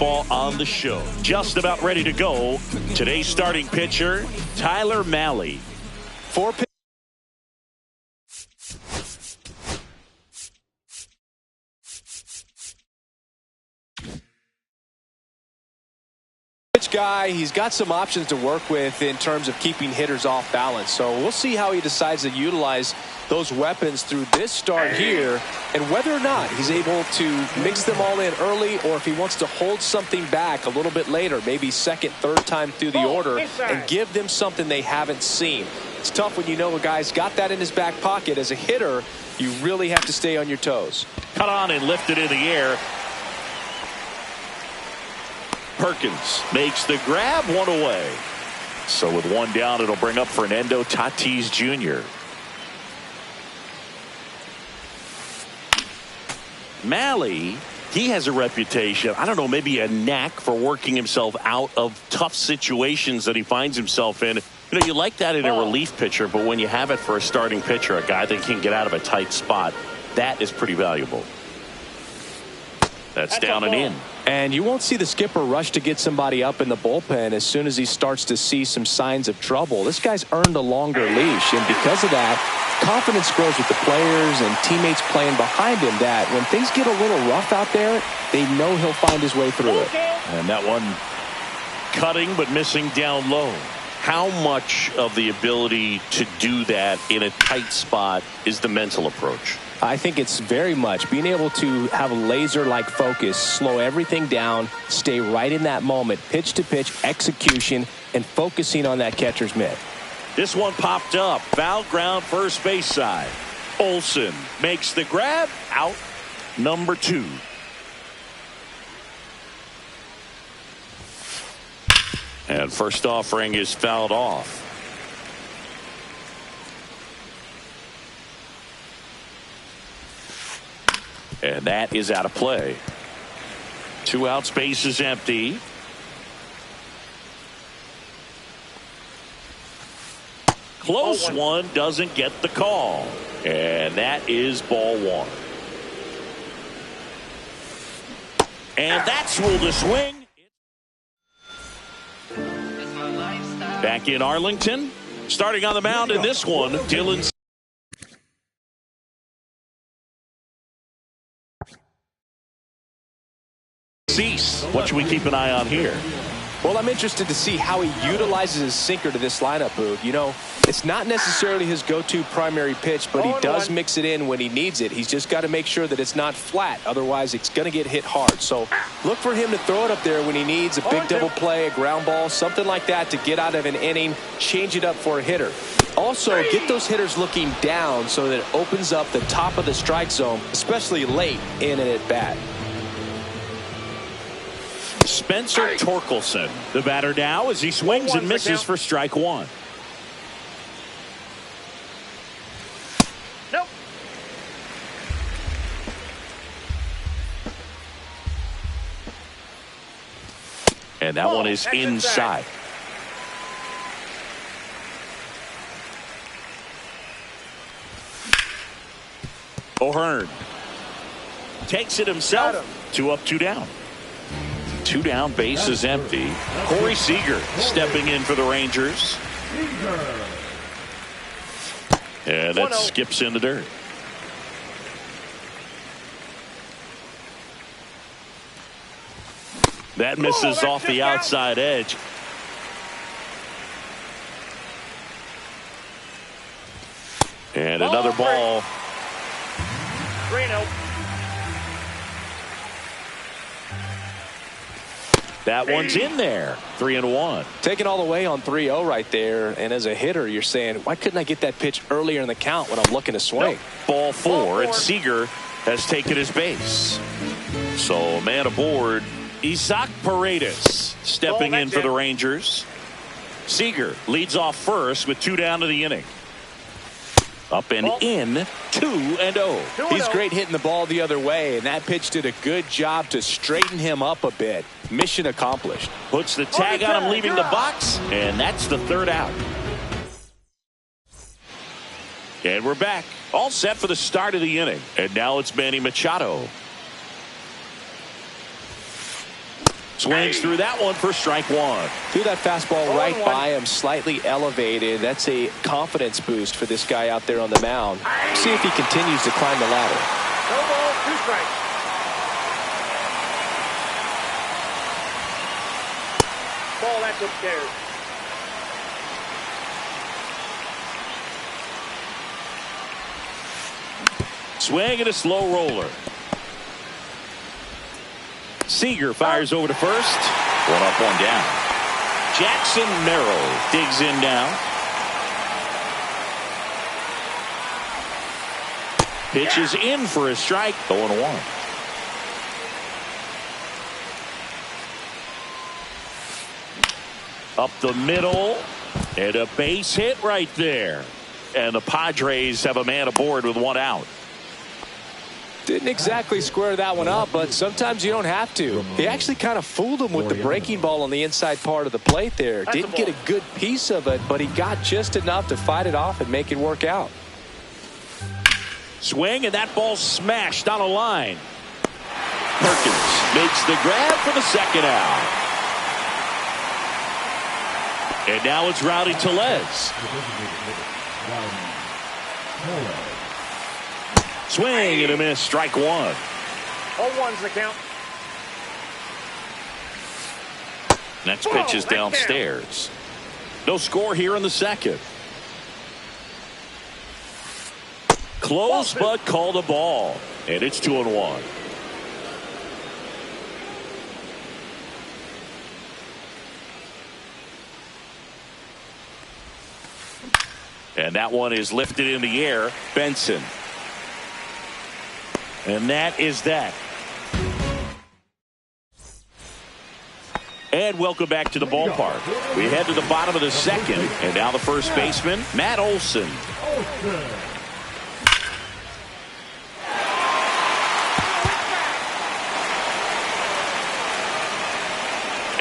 baseball on the show. Just about ready to go. Today's starting pitcher, Tyler Mahle. Guy, he's got some options to work with in terms of keeping hitters off balance. So we'll see how he decides to utilize those weapons through this start here, and whether or not he's able to mix them all in early, or if he wants to hold something back a little bit later, maybe second, third time through the order, and give them something they haven't seen. It's tough when you know a guy's got that in his back pocket. As a hitter, you really have to stay on your toes. Cut on and lifted in the air. Perkins makes the grab, one away. So with one down, it'll bring up Fernando Tatis Jr. Mahle, he has a reputation, I don't know, maybe a knack for working himself out of tough situations that he finds himself in. You know, you like that in a relief pitcher, but when you have it for a starting pitcher, a guy that can get out of a tight spot, that is pretty valuable. That's down and in. And you won't see the skipper rush to get somebody up in the bullpen as soon as he starts to see some signs of trouble. This guy's earned a longer leash, and because of that, confidence grows with the players and teammates playing behind him, that when things get a little rough out there, they know he'll find his way through it. And that one cutting but missing down low. How much of the ability to do that in a tight spot is the mental approach? I think it's very much being able to have a laser-like focus, slow everything down, stay right in that moment, pitch to pitch execution, and focusing on that catcher's mitt. This one popped up, foul ground first base side. Olson makes the grab, out number 2. And first offering is fouled off. And that is out of play. 2 outs, base is empty. Close one, doesn't get the call. And that is ball 1. And that's ruled a swing. Back in Arlington. Starting on the mound in this one, Dylan Cease. What should we keep an eye on here? Well, I'm interested to see how he utilizes his sinker to this lineup, Boog. You know, it's not necessarily his go-to primary pitch, but he does mix it in when he needs it. He's just got to make sure that it's not flat. Otherwise, it's going to get hit hard. So look for him to throw it up there when he needs a big double play, a ground ball, something like that to get out of an inning, change it up for a hitter. Also, get those hitters looking down so that it opens up the top of the strike zone, especially late in an at-bat. Spencer Torkelson, the batter now, as he swings and misses for strike 1. Nope. And that one is inside. O'Hearn takes it himself. 2 up, 2 down. 2 down, base is empty. Corey Seager stepping in for the Rangers. And that skips in the dirt. That misses off the outside edge. And another ball. 3-0. That one's in there. 3-1. Taking all the way on 3-0 right there. And as a hitter, you're saying, why couldn't I get that pitch earlier in the count when I'm looking to swing? Ball 4, and Seager has taken his base. So man aboard, Isaac Paredes stepping in for the Rangers. Seager leads off first with 2 down to the inning. Up and in, 2-0. He's great hitting the ball the other way, and that pitch did a good job to straighten him up a bit. Mission accomplished. Puts the tag on him leaving the box, and that's the 3rd out. And we're back, all set for the start of the inning. And now it's Manny Machado. Swings through that one for strike one. Threw that fastball right by him, slightly elevated. That's a confidence boost for this guy out there on the mound. See if he continues to climb the ladder. No ball, 2 strikes. Ball, that's upstairs. Swing and a slow roller. Seager fires over to first. 1 up, 1 down. Jackson Merrill digs in now. Pitches in for a strike. 0-1. Up the middle. And a base hit right there. And the Padres have a man aboard with 1 out. Didn't exactly square that one up, but sometimes you don't have to. He actually kind of fooled him with the breaking ball on the inside part of the plate there. Didn't get a good piece of it, but he got just enough to fight it off and make it work out. Swing, and that ball smashed on a line. Perkins makes the grab for the second out. And now it's Rowdy Tellez. Swing and a miss, strike 1. 0-1's the count. Next pitch is downstairs. No score here in the second. Close but called a ball. And it's 2-1. And that one is lifted in the air. Benson. And that is that. And welcome back to the ballpark. We head to the bottom of the second. And now the first baseman, Matt Olson.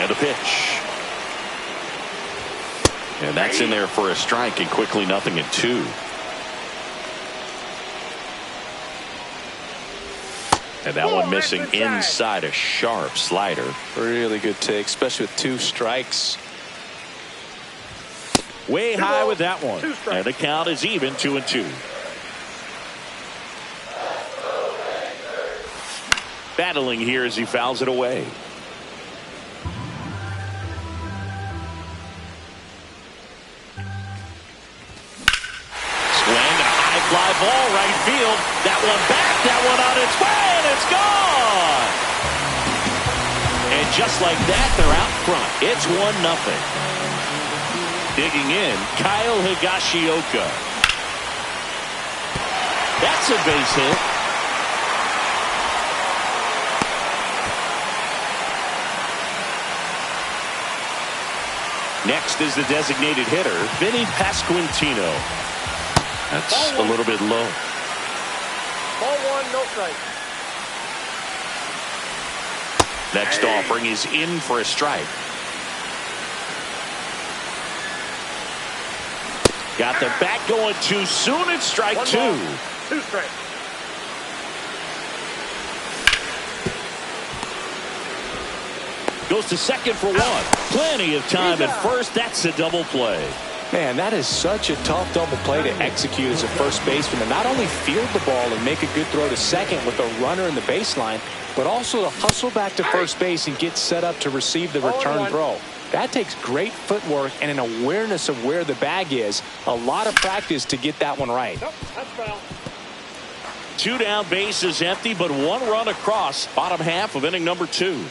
And a pitch. And that's in there for a strike, and quickly 0-2. And that one missing inside, a sharp slider. Really good take, especially with 2 strikes. Way high with that one. And the count is even, 2-2. Battling here as he fouls it away. Swing, a high fly ball, right field. That one back, that one on its way, and it's gone. And just like that, they're out front. It's 1-0. Digging in, Kyle Higashioka. That's a base hit. Next is the designated hitter, Vinny Pasquantino. That's a little bit low. Ball 1, no strike. Next offering is in for a strike. Got the bat going too soon. It's strike 2. 2 strikes. Goes to second for 1. Plenty of time at first. That's a double play. Man, that is such a tough double play to execute as a first baseman, to not only field the ball and make a good throw to second with a runner in the baseline, but also to hustle back to first base and get set up to receive the return throw. That takes great footwork and an awareness of where the bag is. A lot of practice to get that one right. Nope, that's foul. 2 down, base is empty, but 1 run across. Bottom half of inning number 2.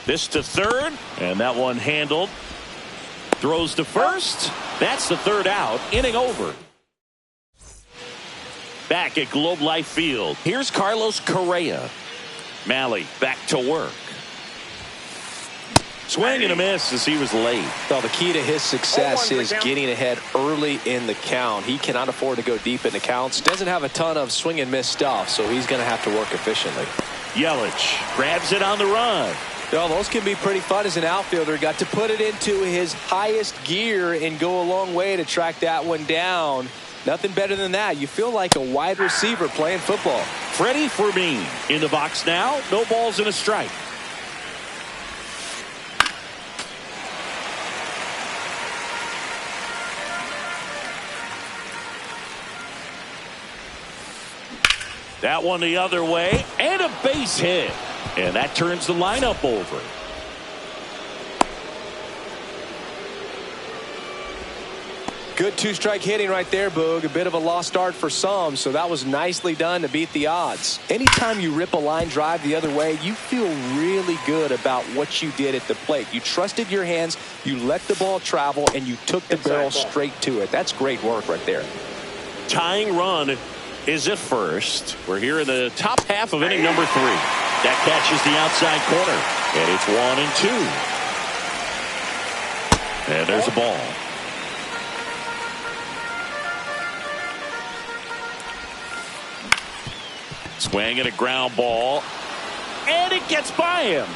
This to third, and that one handled. Throws to first. That's the 3rd out. Inning over. Back at Globe Life Field. Here's Carlos Correa. Malley back to work. Swing and a miss as he was late. Well, the key to his success is getting ahead early in the count. He cannot afford to go deep in the counts. Doesn't have a ton of swing and miss stuff, so he's going to have to work efficiently. Yelich grabs it on the run. Well, those can be pretty fun as an outfielder. Got to put it into his highest gear and go a long way to track that one down. Nothing better than that. You feel like a wide receiver playing football. Freddie Fermin in the box now. No balls and a strike. That one the other way, and a base hit. And that turns the lineup over. Good two-strike hitting right there, Boog. A bit of a lost start for some, so that was nicely done to beat the odds. Anytime you rip a line drive the other way, you feel really good about what you did at the plate. You trusted your hands, you let the ball travel, and you took the barrel straight to it. That's great work right there. Tying run is at first. We're here in the top half of inning number 3. That catches the outside corner, and it's 1-2. And there's a ball. Swing and a ground ball, and it gets by him.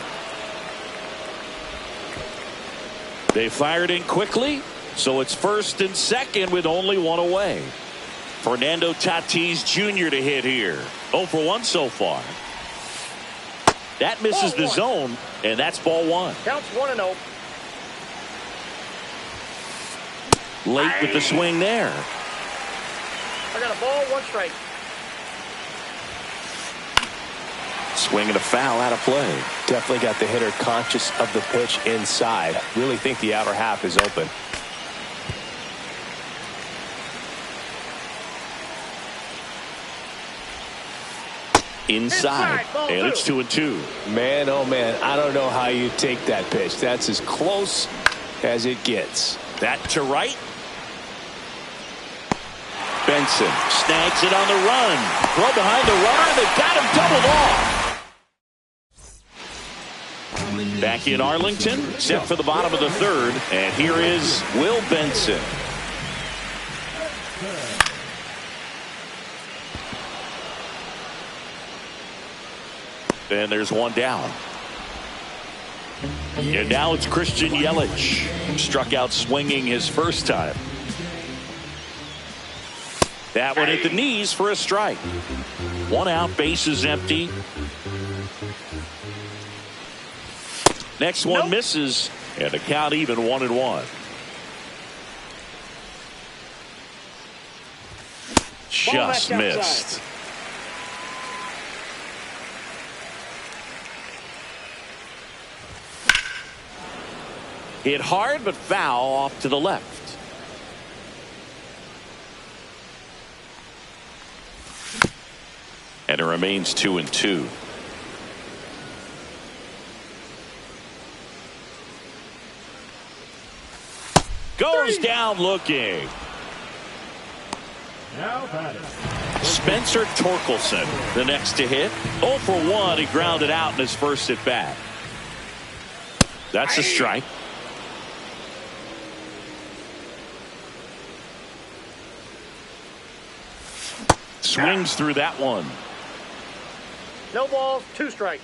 They fired in quickly, so it's first and second with only one away. Fernando Tatis Jr. to hit here. 0 for 1 so far. That misses the zone, and that's ball 1. Counts 1-0. Late with the swing there. I got a ball, 1 strike. Swing and a foul out of play. Definitely got the hitter conscious of the pitch inside. Really think the outer half is open. Inside, and it's 2-2. Man, oh man, I don't know how you take that pitch. That's as close as it gets. That to right. Benson snags it on the run. Throw behind the runner. They got him doubled off. Back in Arlington, set for the bottom of the 3rd, and here is Will Benson. And there's one down. And now it's Christian Yelich. Struck out swinging his first time. That one at the knees for a strike. 1 out, bases empty. Next one misses, and the count even 1-1. Just missed. Hit hard but foul off to the left. And it remains 2-2. Goes down looking. Spencer Torkelson, the next to hit. 0 for 1. He grounded out in his first at bat. That's a strike. Swings through that one. No balls, 2 strikes.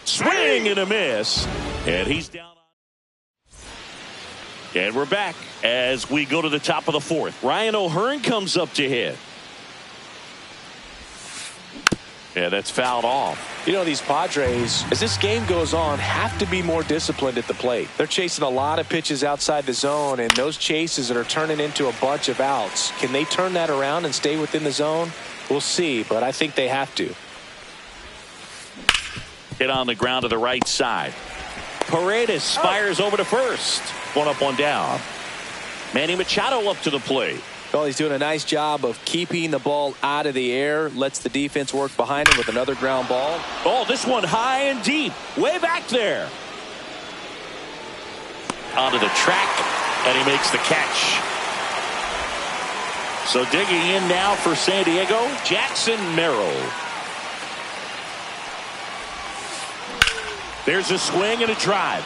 Swing and a miss. And he's down. And we're back as we go to the top of the 4th. Ryan O'Hearn comes up to hit. And that's fouled off. You know, these Padres, as this game goes on, have to be more disciplined at the plate. They're chasing a lot of pitches outside the zone, and those chases that are turning into a bunch of outs. Can they turn that around and stay within the zone? We'll see, but I think they have to. Hit on the ground to the right side. Paredes fires over to first. 1 up, 1 down. Manny Machado up to the plate. Well, he's doing a nice job of keeping the ball out of the air. Lets the defense work behind him with another ground ball. Oh, this one high and deep. Way back there. Onto the track, and he makes the catch. So digging in now for San Diego, Jackson Merrill. There's a swing and a drive.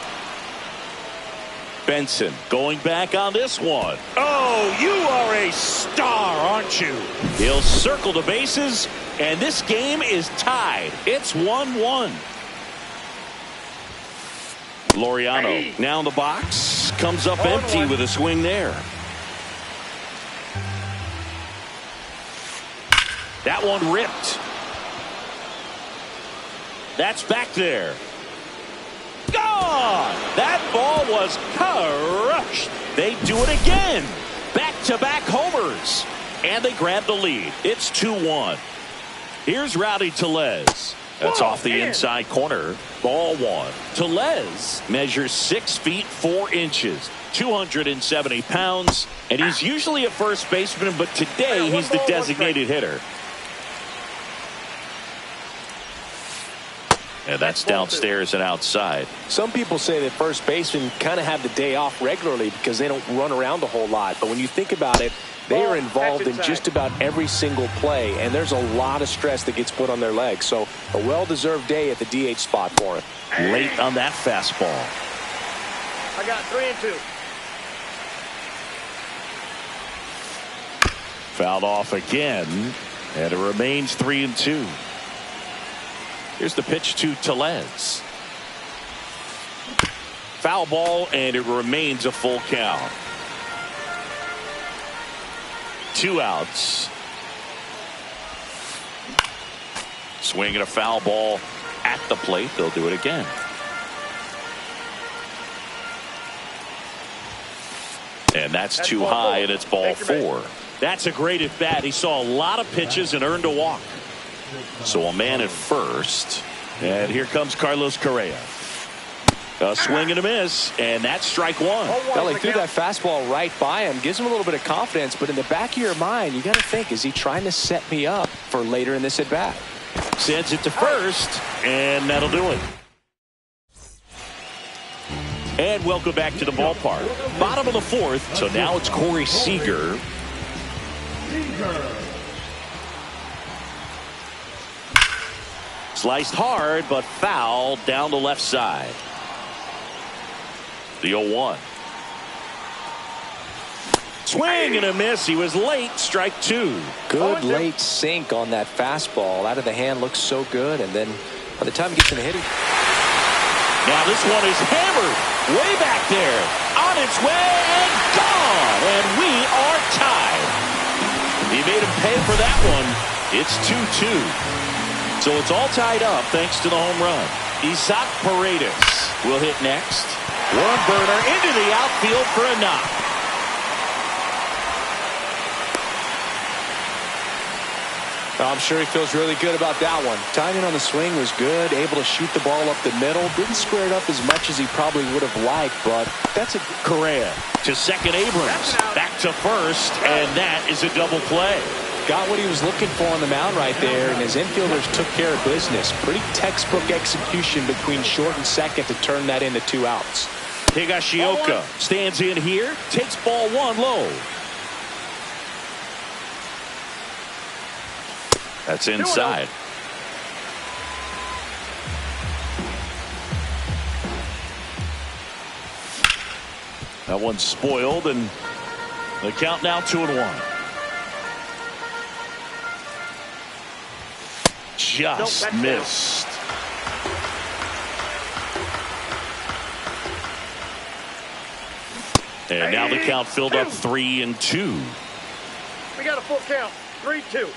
Benson going back on this one. Oh, you are a star, aren't you? He'll circle the bases, and this game is tied. It's 1-1. Laureano now in the box. Comes up empty with a swing there. That one ripped. That's back there. Gone! That ball was crushed. They do it again. Back-to-back homers. And they grab the lead. It's 2-1. Here's Rowdy Tellez. That's off the inside corner. Ball one. Tellez measures 6 feet 4 inches, 270 pounds, and he's usually a first baseman, but today he's the designated hitter. And that's downstairs and outside. Some people say that first basemen kind of have the day off regularly because they don't run around a whole lot. But when you think about it, they are involved in just about every single play, and there's a lot of stress that gets put on their legs. So a well-deserved day at the DH spot for him. Late on that fastball. I got 3-2. Fouled off again, and it remains 3-2. Here's the pitch to Tellez. Foul ball, and it remains a full count. 2 outs. Swinging a foul ball at the plate. They'll do it again. And that's too high, and it's ball 4. That's a great at bat. He saw a lot of pitches and earned a walk. So a man at first, and here comes Carlos Correa. A swing and a miss, and that's strike 1. Well, he threw that fastball right by him, gives him a little bit of confidence, but in the back of your mind, you got to think, is he trying to set me up for later in this at bat? Sends it to first, and that'll do it. And welcome back to the ballpark. Bottom of the 4th, so now it's Corey Seager. Sliced hard, but foul down the left side. The 0-1. Swing and a miss. He was late. Strike 2. Good late sink on that fastball. Out of the hand looks so good, and then by the time he gets in the hit. Now this one is hammered way back there. On its way and gone. And we are tied. He made him pay for that one. It's 2-2. So it's all tied up thanks to the home run. Isaac Paredes will hit next. One burner into the outfield for a knock. I'm sure he feels really good about that one. Timing on the swing was good. Able to shoot the ball up the middle. Didn't square it up as much as he probably would have liked, but that's a Correa to second. Abrams back to first, and that is a double play. Got what he was looking for on the mound right there, and his infielders took care of business. Pretty textbook execution between short and second to turn that into 2 outs. Higashioka stands in here, takes ball 1 low. That's inside. That one's spoiled, and the count now 2-1. Just missed. And now the count filled up 3-2. We got a full count. 3-2.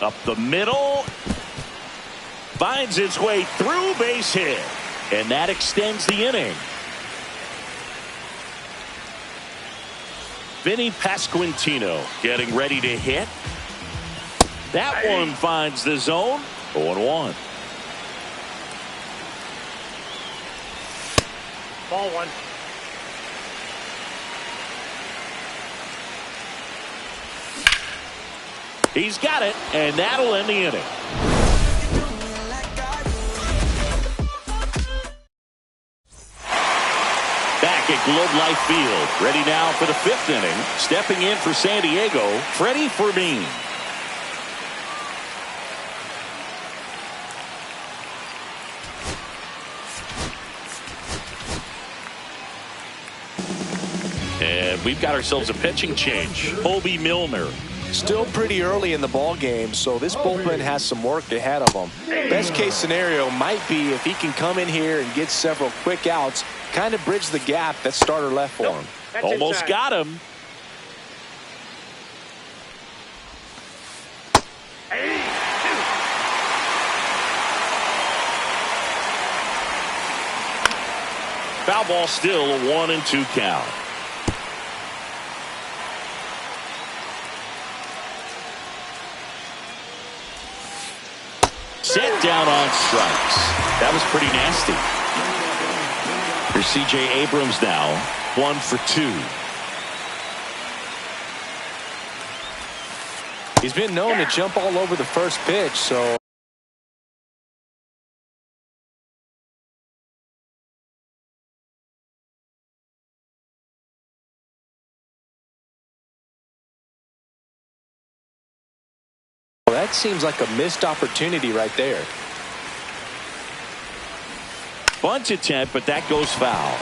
Up the middle. Finds its way through, base hit. And that extends the inning. Vinny Pasquantino getting ready to hit. That one finds the zone. 0-1. Ball 1. He's got it, and that'll end the inning. Back at Globe Life Field, ready now for the 5th inning. Stepping in for San Diego, Freddie Fermin. And we've got ourselves a pitching change. Bobby Milner. Still pretty early in the ball game, so this bullpen has some work ahead of them. Best case scenario might be if he can come in here and get several quick outs, kind of bridge the gap that starter left for him. Almost inside. got him. Foul ball, still a 1-2 count. Set down on strikes. That was pretty nasty. Here's C.J. Abrams now, 1 for 2. He's been known to jump all over the first pitch, so that seems like a missed opportunity right there. Bunt attempt, but that goes foul.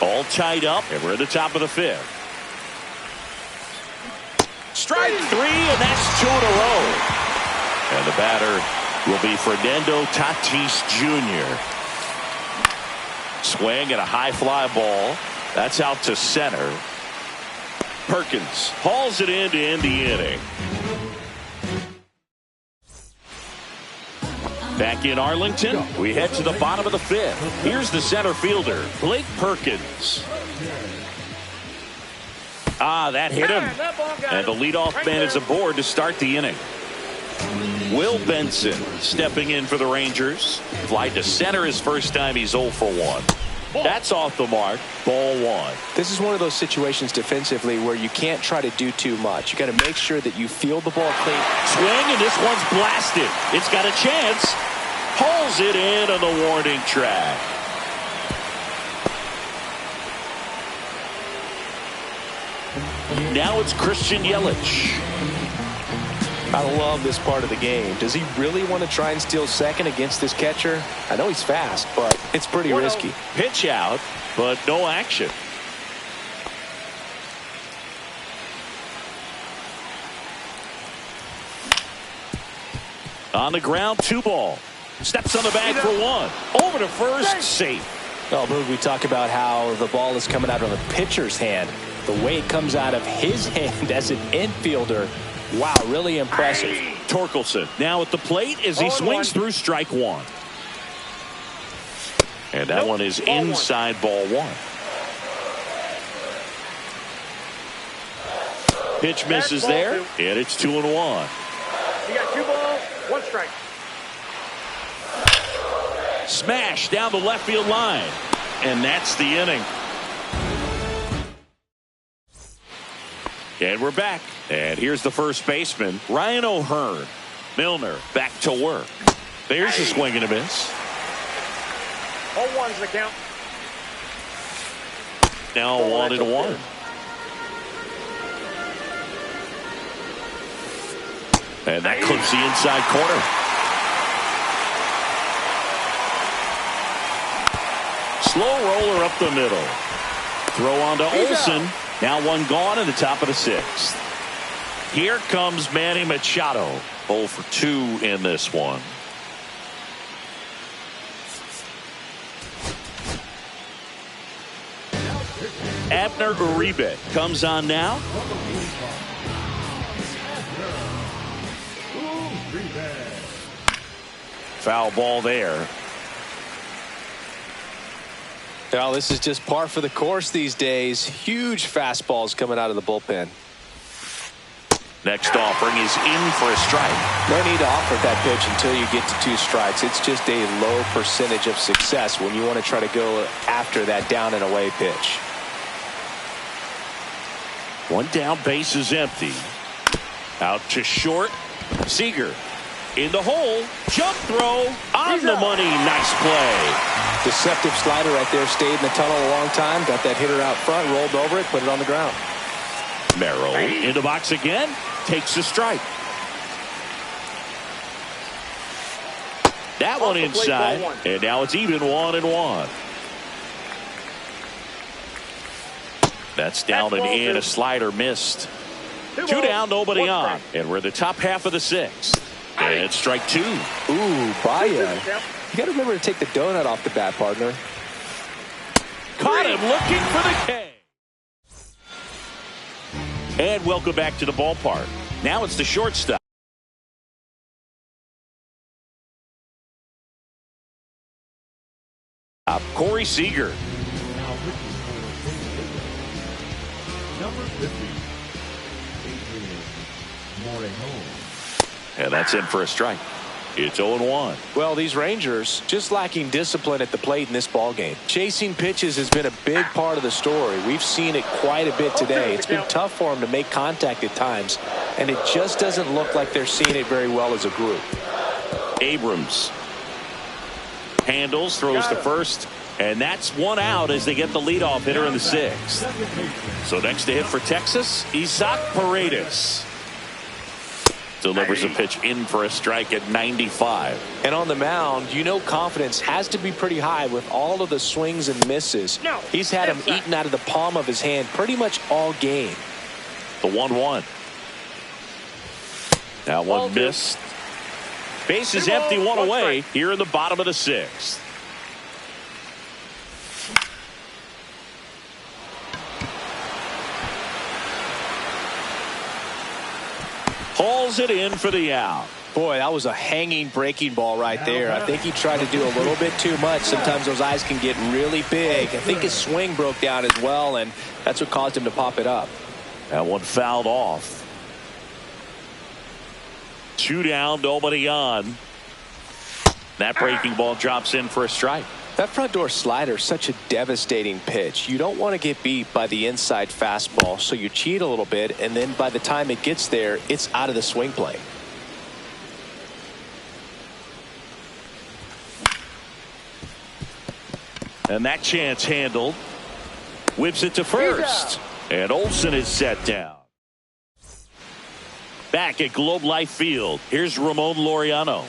All tied up, and we're at the top of the 5th. Strike 3, and that's 2 in a row. And the batter will be Fernando Tatis Jr. Swing and a high fly ball. That's out to center. Perkins hauls it in to end the inning. Back in Arlington, we head to the bottom of the 5th. Here's the center fielder, Blake Perkins. That hit him. And the leadoff man is aboard to start the inning. Will Benson stepping in for the Rangers. Fly to center his first time. He's 0 for 1. That's off the mark. Ball 1. This is one of those situations defensively where you can't try to do too much. You got to make sure that you field the ball clean. Swing, and this one's blasted. It's got a chance. Hauls it in on the warning track. Now it's Christian Yelich. I love this part of the game. Does he really want to try and steal second against this catcher? I know he's fast, but it's pretty risky. Pitch out, but no action. On the ground, 2 ball. Steps on the bag for 1. Over to first, safe. Well, Boog, we talk about how the ball is coming out of the pitcher's hand. The way it comes out of his hand as an infielder, wow, really impressive. Torkelson now at the plate as he swings through strike 1. And that one is inside ball 1. Pitch misses there, and it's 2-1. You got 2 balls, 1 strike. Smash down the left field line, and that's the inning. And we're back. And here's the first baseman, Ryan O'Hearn. Milner back to work. There's a swing and a miss. 0-1's the count. Now 1-1. And that clips the inside corner. Slow roller up the middle. Throw on to Olsen. Now 1 gone in the top of the 6th. Here comes Manny Machado. 0 for 2 in this one. Abner Uribe comes on now. Foul ball there. Well, this is just par for the course these days. Huge fastballs coming out of the bullpen. Next offering is in for a strike. No need to offer that pitch until you get to 2 strikes. It's just a low percentage of success when you want to try to go after that down and away pitch. 1 down, base is empty. Out to short. Seager in the hole. Jump throw on the money. Nice play. Deceptive slider right there. Stayed in the tunnel a long time. Got that hitter out front. Rolled over it. Put it on the ground. Merrill in the box again. Takes a strike. That one inside. And now it's even 1-1. That's down and in. A slider missed. 2 down, nobody on. And we're in the top half of the 6th. And it's strike 2. Ooh, Baez. You got to remember to take the donut off the bat, partner. Caught him looking for the K. And welcome back to the ballpark. Now it's the shortstop. Corey Seager. Number 50, Adrian Morejon. And that's in for a strike. It's 0-1. Well, these Rangers just lacking discipline at the plate in this ball game. Chasing pitches has been a big part of the story. We've seen it quite a bit today. It's been tough for them to make contact at times, and it just doesn't look like they're seeing it very well as a group. Abrams handles, throws to first, and that's one out as they get the leadoff hitter in the sixth. So next to hit for Texas, Isaac Paredes. Delivers a pitch in for a strike at 95. And on the mound, you know confidence has to be pretty high with all of the swings and misses. He's had them eaten out of the palm of his hand pretty much all game. The 1-1. Now one missed. Base is empty, one away here in the bottom of the sixth. Hauls it in for the out. Boy, that was a hanging breaking ball right there. I think he tried to do a little bit too much. Sometimes those eyes can get really big. I think his swing broke down as well, and that's what caused him to pop it up. That one fouled off. 2 down, nobody on. That breaking ball drops in for a strike. That front door slider is such a devastating pitch. You don't want to get beat by the inside fastball, so you cheat a little bit, and then by the time it gets there, it's out of the swing plane. And that chance handled. Whips it to first. And Olsen is set down. Back at Globe Life Field, here's Ramon Laureano.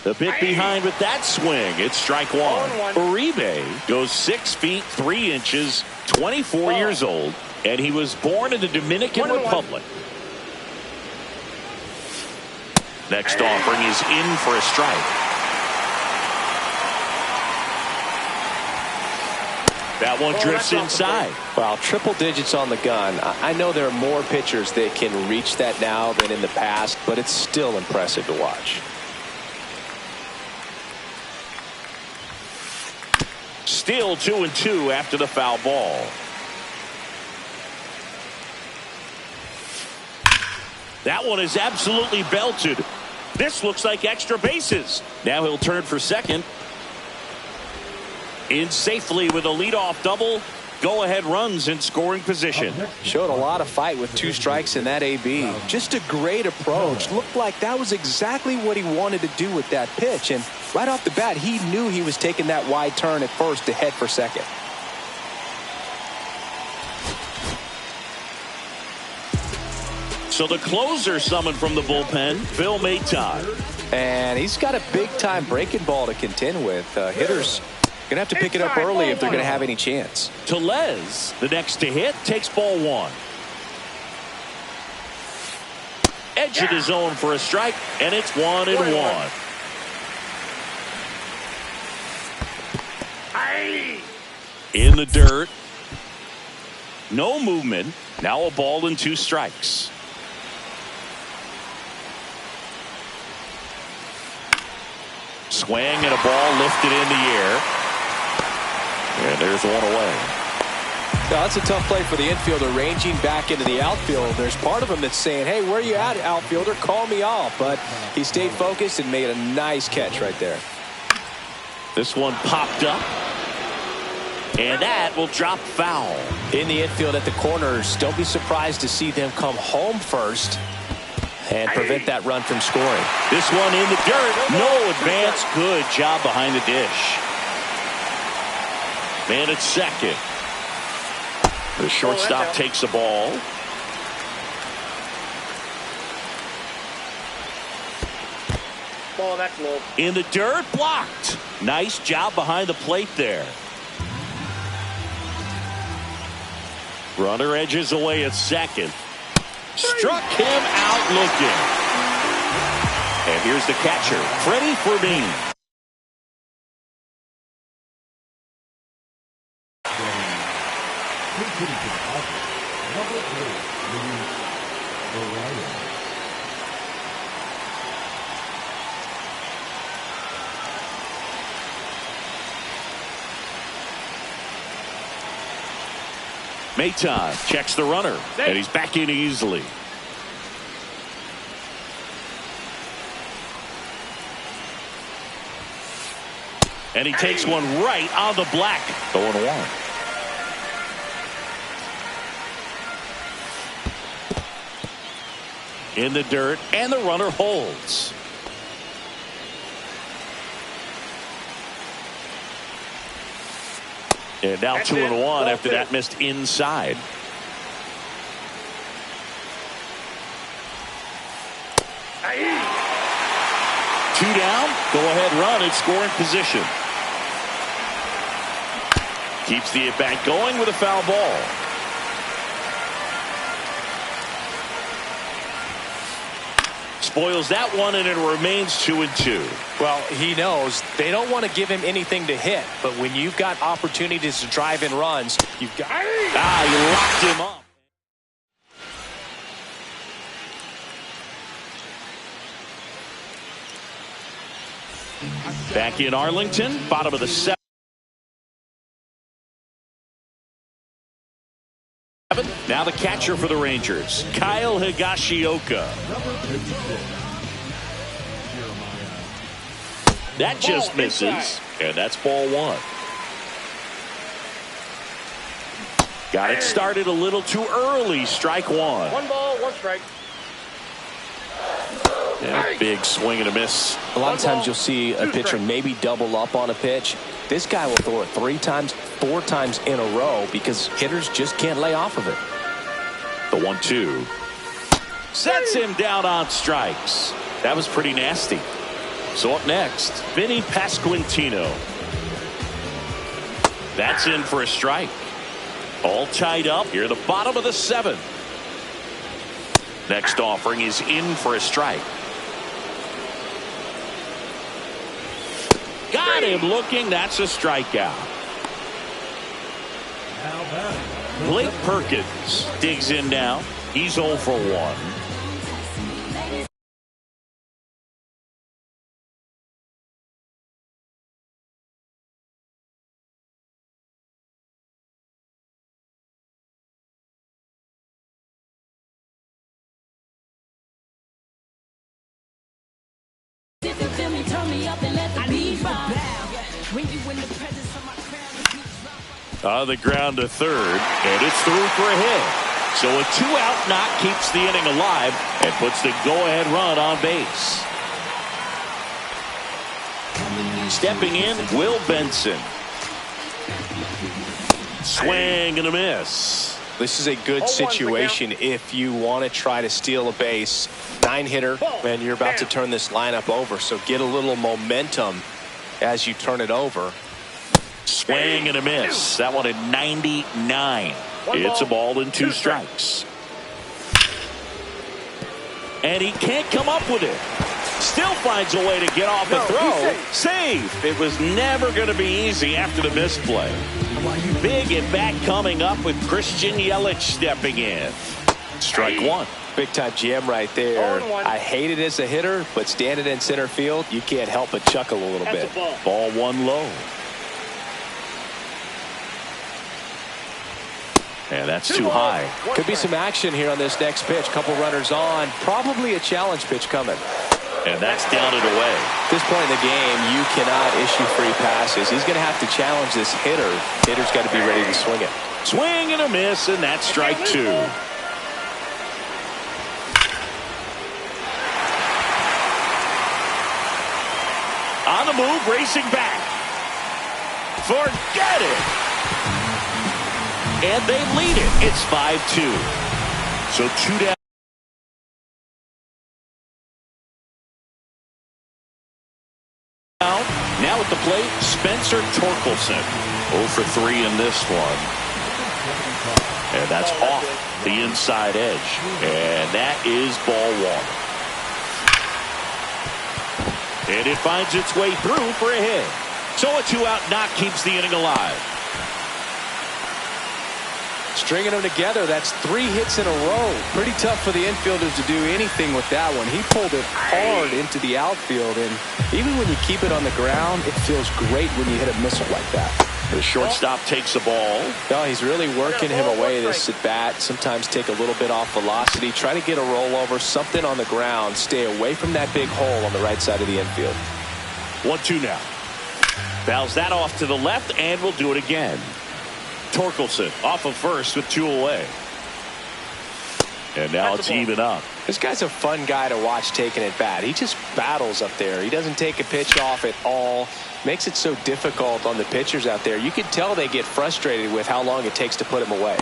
The bit behind with that swing. It's strike one. Uribe goes 6 feet 3 inches, 24 years old, and he was born in the Dominican Republic. Next offering is in for a strike. That one drifts inside. Well, triple digits on the gun. I know there are more pitchers that can reach that now than in the past, but it's still impressive to watch. Still 2-2 after the foul ball. That one is absolutely belted. This looks like extra bases. Now he'll turn for second. In safely with a leadoff double. Go-ahead runs in scoring position. Showed a lot of fight with 2 strikes in that AB. Just a great approach. Looked like that was exactly what he wanted to do with that pitch. And right off the bat, he knew he was taking that wide turn at first to head for second. So the closer summoned from the bullpen, Phil Maton. And he's got a big-time breaking ball to contend with. Hitters going to have to pick it up early if they're going to have any chance. Tellez, the next to hit, takes ball 1. Edge of the zone for a strike, and it's 1-1. In the dirt. No movement. Now a ball and 2 strikes. Swing and a ball lifted in the air. And there's one away. Now, that's a tough play for the infielder, ranging back into the outfield. There's part of him that's saying, hey, where you at, outfielder? Call me off. But he stayed focused and made a nice catch right there. This one popped up. And that will drop foul. In the infield at the corners, don't be surprised to see them come home first and prevent that run from scoring. This one in the dirt. No advance. Good job behind the dish. Man at second. The shortstop takes the ball. Ball, that's low. In the dirt, blocked. Nice job behind the plate there. Runner edges away at second. Struck him out looking. And here's the catcher, Freddie Fermin. Maton checks the runner, and he's back in easily. And he takes one right on the black. 0-1. In the dirt, and the runner holds. And now 2-1 after that missed inside. Two down, go ahead run in scoring position. Keeps the at bat going with a foul ball. Spoils that one, and it remains 2-2. Well, he knows they don't want to give him anything to hit, but when you've got opportunities to drive in runs, you've got. He locked him up. Back in Arlington, bottom of the 7th. Now the catcher for the Rangers, Kyle Higashioka. That just misses, and that's ball 1. Got it started a little too early. Strike 1. 1 ball, 1 strike. Yeah, big swing and a miss. A lot of times you'll see a pitcher maybe double up on a pitch. This guy will throw it 3 times, 4 times in a row because hitters just can't lay off of it. The 1-2 sets him down on strikes. That was pretty nasty. So up next, Vinny Pasquantino. That's in for a strike. All tied up here at the bottom of the 7th. Next offering is in for a strike. Got him looking. That's a strikeout. Blake Perkins digs in now. He's 0 for 1. On the ground to third, and it's through for a hit. So a 2-out knock keeps the inning alive and puts the go-ahead run on base. Stepping in, Will Benson. Swing and a miss. This is a good situation if you want to try to steal a base. 9-hitter, and you're about to turn this lineup over. So get a little momentum as you turn it over. Swing and a miss. That one at 99. It's a ball and 2 strikes. And he can't come up with it. Still finds a way to get off a throw. Save. It was never going to be easy after the misplay. Big at bat coming up with Christian Yelich stepping in. Strike 1. Big time jam right there. I hate it as a hitter, but standing in center field, you can't help but chuckle a little bit. Ball 1 low. And that's too high. Could be some action here on this next pitch. Couple runners on. Probably a challenge pitch coming. And that's down and away. At this point in the game, you cannot issue free passes. He's going to have to challenge this hitter. Hitter's got to be ready to swing it. Swing and a miss, and that's strike 2. On the move, racing back. Forget it. And they lead it. It's 5-2. So 2 down. Now at the plate, Spencer Torkelson. 0 for 3 in this one. And that's off the inside edge. And that is ball 1. And it finds its way through for a hit. So a 2-out knock keeps the inning alive. Stringing them together, that's 3 hits in a row. Pretty tough for the infielders to do anything with that one. He pulled it hard into the outfield, and even when you keep it on the ground, it feels great when you hit a missile like that. The shortstop takes the ball. No, he's really working him away this at bat. Sometimes take a little bit off velocity, try to get a rollover, something on the ground. Stay away from that big hole on the right side of the infield. 1-2 now. Fouls that off to the left and will do it again. Torkelson off of first with 2 away. And now it's even up. This guy's a fun guy to watch taking at bat. He just battles up there. He doesn't take a pitch off at all. Makes it so difficult on the pitchers out there. You can tell they get frustrated with how long it takes to put him away.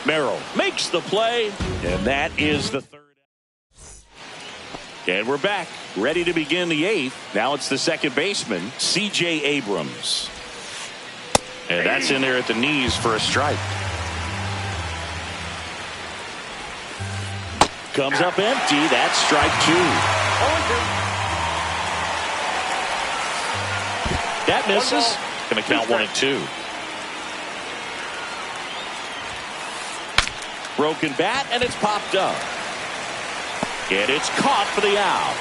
Merrill makes the play, and that is the third. And we're back, ready to begin the 8th. Now it's the second baseman, C.J. Abrams. And that's in there at the knees for a strike. Comes up empty. That's strike 2. That misses. Going to count 1 and 2. Broken bat, and it's popped up. And it's caught for the out.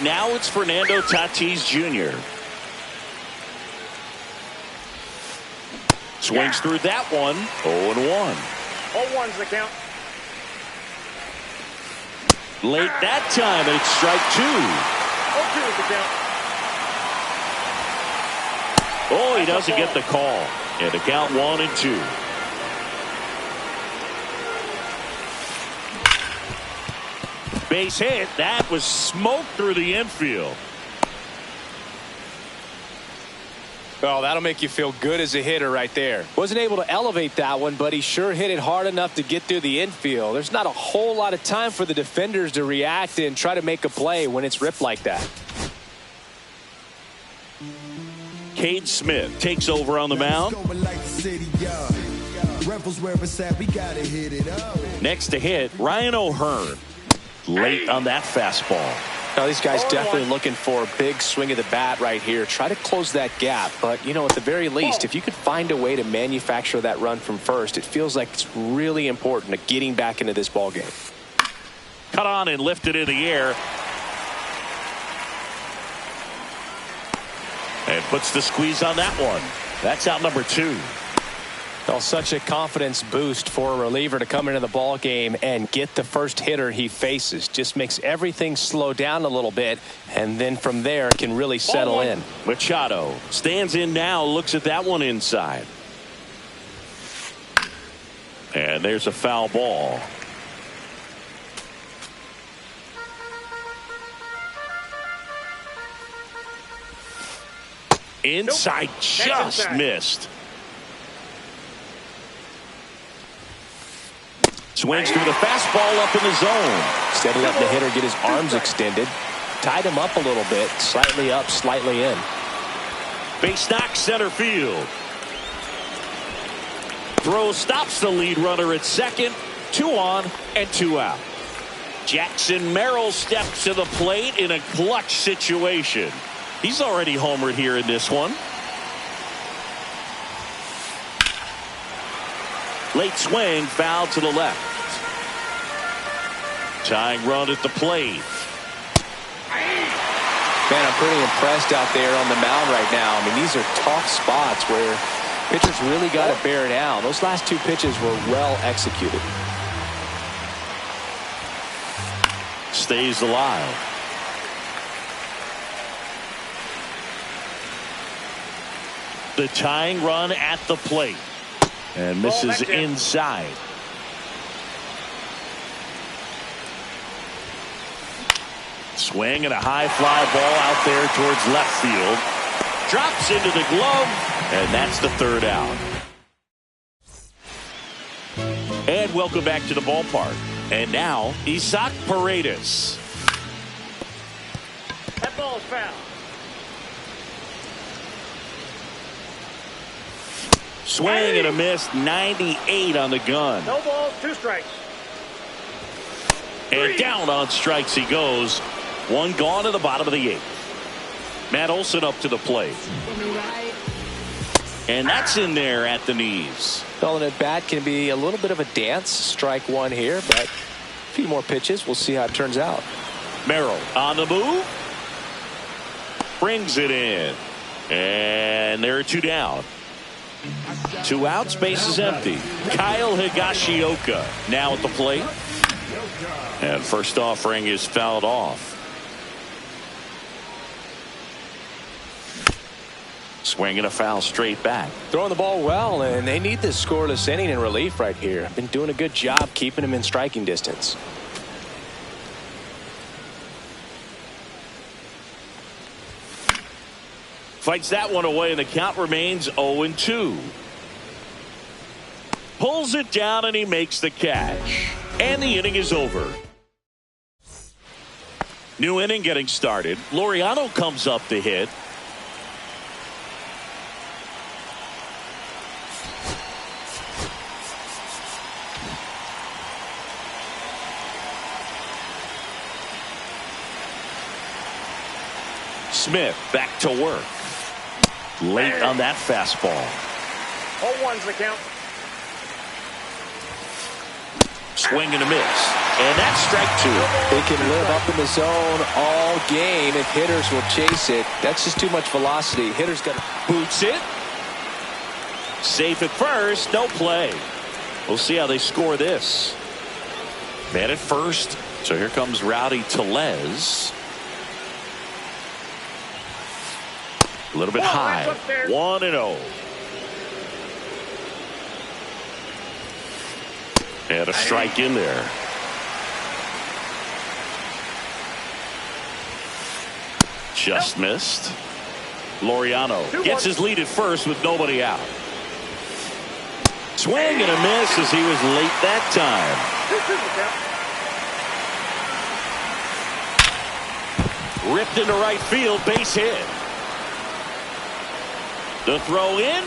Now it's Fernando Tatis Jr. Swings through that one. 0-1. 0-1's the count. Late that time, and it's strike 2. 0-2 is the count. Oh, he doesn't get the call. And the count 1 and 2. Base hit. That was smoke through the infield. Oh, that'll make you feel good as a hitter right there. Wasn't able to elevate that one, but he sure hit it hard enough to get through the infield. There's not a whole lot of time for the defenders to react and try to make a play when it's ripped like that. Cade Smith takes over on the mound. Next to hit, Ryan O'Hearn. Late on that fastball. Now these guys definitely looking for a big swing of the bat right here. Try to close that gap. But, you know, at the very least, if you could find a way to manufacture that run from first, it feels like it's really important to getting back into this ball game. Cut on and lifted in the air. And puts the squeeze on that one. That's out number 2. Well, such a confidence boost for a reliever to come into the ball game and get the first hitter he faces. Just makes everything slow down a little bit, and then from there can really settle in. Machado stands in now, looks at that one inside. And there's a foul ball. Inside, just missed. Swings through the fastball up in the zone. Instead of letting the hitter get his arms extended, tied him up a little bit, slightly up, slightly in. Base knock center field. Throw stops the lead runner at second. 2 on and 2 out. Jackson Merrill steps to the plate in a clutch situation. He's already homered here in this one. Late swing, foul to the left. Tying run at the plate. Man, I'm pretty impressed out there on the mound right now. I mean, these are tough spots where pitchers really got to bear down. Those last 2 pitches were well executed. Stays alive. The tying run at the plate. And misses inside. Swing and a high fly ball out there towards left field. Drops into the glove, and that's the 3rd out. And welcome back to the ballpark. And now, Isaac Paredes. That ball is foul. Swing and a miss, 98 on the gun. No balls, 2 strikes. And down on strikes he goes. 1 gone to the bottom of the 8th. Matt Olson up to the plate. And that's in there at the knees. Well, an at bat can be a little bit of a dance. Strike 1 here, but a few more pitches. We'll see how it turns out. Merrill on the move. Brings it in. And there are 2 down. 2 outs, base is empty. Kyle Higashioka now at the plate. And first offering is fouled off. Swinging a foul straight back. Throwing the ball well, and they need this scoreless inning in relief right here. Been doing a good job keeping him in striking distance. Fights that one away, and the count remains 0-2. Pulls it down, and he makes the catch. And the inning is over. New inning getting started. Laureano comes up to hit. Smith back to work. Late on that fastball. 0-1's the count. Swing and a miss. And that's strike two. They can live up in the zone all game if hitters will chase it. That's just too much velocity. Hitters got Boots it. Safe at first. No play. We'll see how they score this. Man at first. So here comes Rowdy Tellez. A little bit high. 1-0. And a strike in there. Just missed. Laureano gets his lead at first with nobody out. Swing and a miss as he was late that time. Ripped into right field, base hit. The throw in.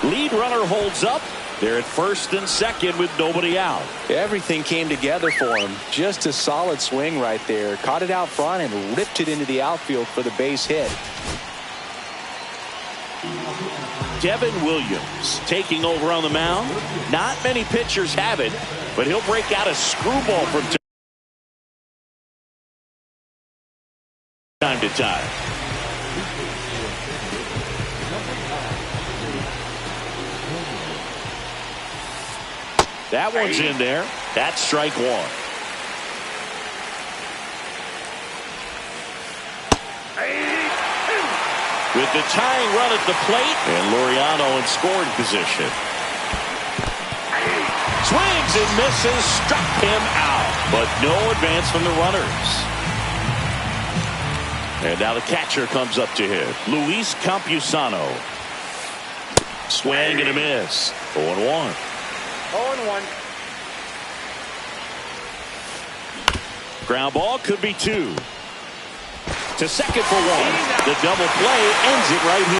Lead runner holds up. They're at first and second with nobody out. Everything came together for him. Just a solid swing right there. Caught it out front and ripped it into the outfield for the base hit. Devin Williams taking over on the mound. Not many pitchers have it, but he'll break out a screwball from time to time. That one's in there. That's strike one. With the tying run at the plate, and Laureano in scoring position. Swings and misses, struck him out, but no advance from the runners. And now the catcher comes up to hit, Luis Campusano. Swing and a miss. 0-1. 0-1. Ground ball could be two. To second for one. The double play ends it right here.